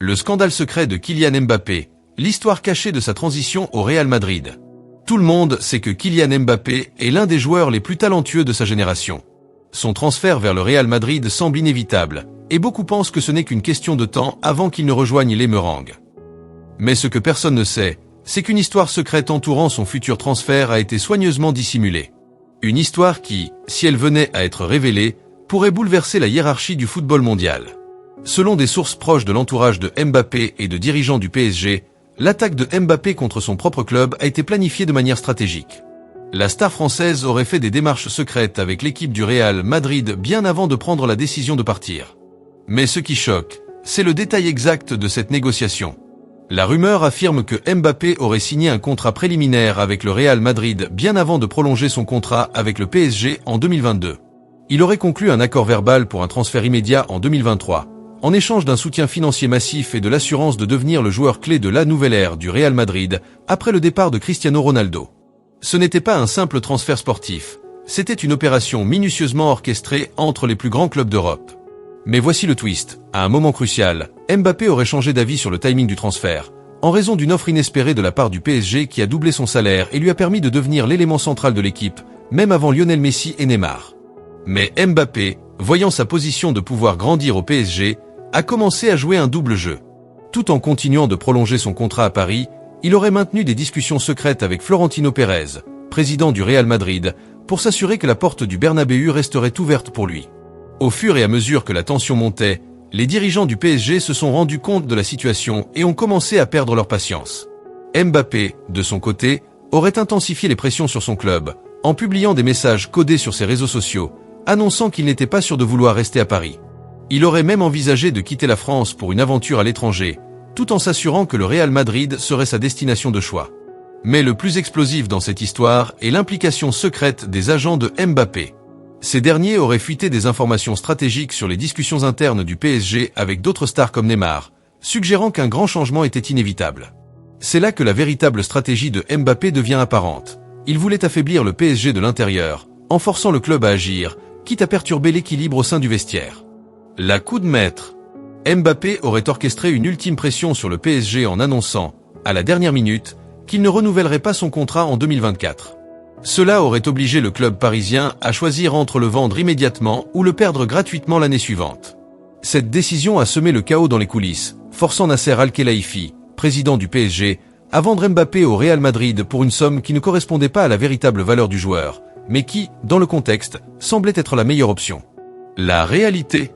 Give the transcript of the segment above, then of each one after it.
Le scandale secret de Kylian Mbappé, l'histoire cachée de sa transition au Real Madrid. Tout le monde sait que Kylian Mbappé est l'un des joueurs les plus talentueux de sa génération. Son transfert vers le Real Madrid semble inévitable, et beaucoup pensent que ce n'est qu'une question de temps avant qu'il ne rejoigne les Meringues. Mais ce que personne ne sait, c'est qu'une histoire secrète entourant son futur transfert a été soigneusement dissimulée. Une histoire qui, si elle venait à être révélée, pourrait bouleverser la hiérarchie du football mondial. Selon des sources proches de l'entourage de Mbappé et de dirigeants du PSG, l'attaque de Mbappé contre son propre club a été planifiée de manière stratégique. La star française aurait fait des démarches secrètes avec l'équipe du Real Madrid bien avant de prendre la décision de partir. Mais ce qui choque, c'est le détail exact de cette négociation. La rumeur affirme que Mbappé aurait signé un contrat préliminaire avec le Real Madrid bien avant de prolonger son contrat avec le PSG en 2022. Il aurait conclu un accord verbal pour un transfert immédiat en 2023, en échange d'un soutien financier massif et de l'assurance de devenir le joueur clé de la nouvelle ère du Real Madrid après le départ de Cristiano Ronaldo. Ce n'était pas un simple transfert sportif, c'était une opération minutieusement orchestrée entre les plus grands clubs d'Europe. Mais voici le twist, à un moment crucial, Mbappé aurait changé d'avis sur le timing du transfert, en raison d'une offre inespérée de la part du PSG qui a doublé son salaire et lui a permis de devenir l'élément central de l'équipe, même avant Lionel Messi et Neymar. Mais Mbappé, voyant sa position de pouvoir grandir au PSG, a commencé à jouer un double jeu. Tout en continuant de prolonger son contrat à Paris, il aurait maintenu des discussions secrètes avec Florentino Pérez, président du Real Madrid, pour s'assurer que la porte du Bernabéu resterait ouverte pour lui. Au fur et à mesure que la tension montait, les dirigeants du PSG se sont rendus compte de la situation et ont commencé à perdre leur patience. Mbappé, de son côté, aurait intensifié les pressions sur son club, en publiant des messages codés sur ses réseaux sociaux, annonçant qu'il n'était pas sûr de vouloir rester à Paris. Il aurait même envisagé de quitter la France pour une aventure à l'étranger, tout en s'assurant que le Real Madrid serait sa destination de choix. Mais le plus explosif dans cette histoire est l'implication secrète des agents de Mbappé. Ces derniers auraient fuité des informations stratégiques sur les discussions internes du PSG avec d'autres stars comme Neymar, suggérant qu'un grand changement était inévitable. C'est là que la véritable stratégie de Mbappé devient apparente. Il voulait affaiblir le PSG de l'intérieur, en forçant le club à agir, quitte à perturber l'équilibre au sein du vestiaire. La coup de maître. Mbappé aurait orchestré une ultime pression sur le PSG en annonçant, à la dernière minute, qu'il ne renouvellerait pas son contrat en 2024. Cela aurait obligé le club parisien à choisir entre le vendre immédiatement ou le perdre gratuitement l'année suivante. Cette décision a semé le chaos dans les coulisses, forçant Nasser Al-Khelaifi, président du PSG, à vendre Mbappé au Real Madrid pour une somme qui ne correspondait pas à la véritable valeur du joueur, mais qui, dans le contexte, semblait être la meilleure option. La réalité.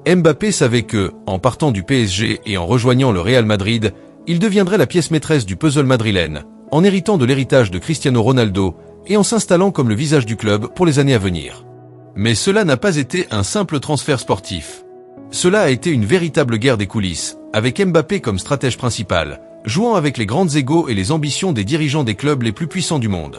Mbappé savait que, en partant du PSG et en rejoignant le Real Madrid, il deviendrait la pièce maîtresse du puzzle madrilène, en héritant de l'héritage de Cristiano Ronaldo et en s'installant comme le visage du club pour les années à venir. Mais cela n'a pas été un simple transfert sportif. Cela a été une véritable guerre des coulisses, avec Mbappé comme stratège principal, jouant avec les grandes égos et les ambitions des dirigeants des clubs les plus puissants du monde.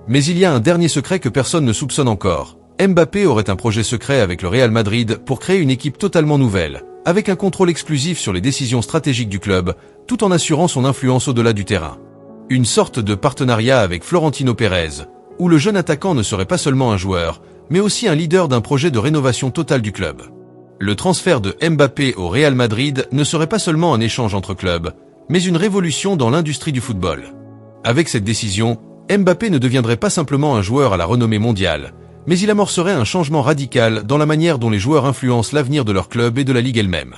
Mais il y a un dernier secret que personne ne soupçonne encore. Mbappé aurait un projet secret avec le Real Madrid pour créer une équipe totalement nouvelle, avec un contrôle exclusif sur les décisions stratégiques du club, tout en assurant son influence au-delà du terrain. Une sorte de partenariat avec Florentino Pérez, où le jeune attaquant ne serait pas seulement un joueur, mais aussi un leader d'un projet de rénovation totale du club. Le transfert de Mbappé au Real Madrid ne serait pas seulement un échange entre clubs, mais une révolution dans l'industrie du football. Avec cette décision, Mbappé ne deviendrait pas simplement un joueur à la renommée mondiale, mais il amorcerait un changement radical dans la manière dont les joueurs influencent l'avenir de leur club et de la ligue elle-même.